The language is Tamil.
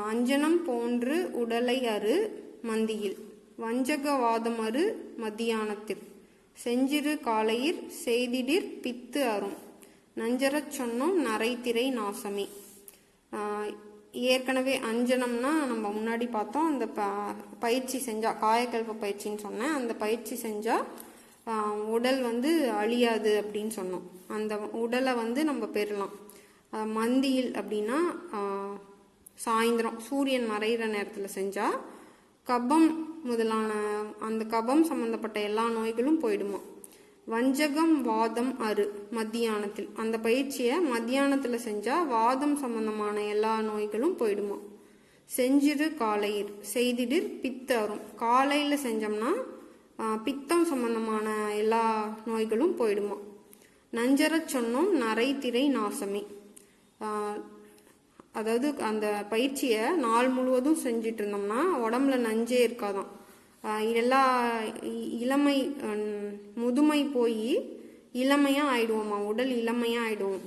அஞ்சனம் போன்று உடலை அறு மந்தியில் வஞ்சகவாதம் அறு மத்தியானத்தில் செஞ்சிறு காலையிற் செய்திடிற் பித்து அரும் நஞ்சரச் சொன்னோம் நரைத்திரை நாசமே. ஏற்கனவே அஞ்சனம்னா நம்ம முன்னாடி பார்த்தோம். அந்த பயிற்சி செஞ்சால், காயக்கல்ப பயிற்சின்னு சொன்னேன், அந்த பயிற்சி செஞ்சால் உடல் அழியாது அப்படின்னு சொன்னோம். அந்த உடலை நம்ம பெறலாம். மந்தியில் அப்படின்னா சாயந்தரம் சூரியன் மறைகிற நேரத்தில் செஞ்சால் கபம் முதலான அந்த கபம் சம்பந்தப்பட்ட எல்லா நோய்களும் போயிடுமா. வஞ்சகம் வாதம் அறு மத்தியானத்தில், அந்த பயிற்சியை மத்தியானத்தில் செஞ்சால் வாதம் சம்பந்தமான எல்லா நோய்களும் போயிடுமா. செஞ்சிரு காலையிற் செய்திடிற் பித்து அரும், காலையில் செஞ்சோம்னா பித்தம் சம்பந்தமான எல்லா நோய்களும் போயிடுமா. நஞ்சரச் சொன்னோம் நரைத்திரை நாசமே. அதாவது அந்த பயிற்சியை நாள் முழுவதும் செஞ்சிட்டு இருந்தோம்னா உடம்புல நஞ்சே இருக்காதான். எல்லா இளமை முதுமை போய் இளமையாக ஆயிடுவோம்மா, உடல் இளமையாக ஆயிடுவோம்.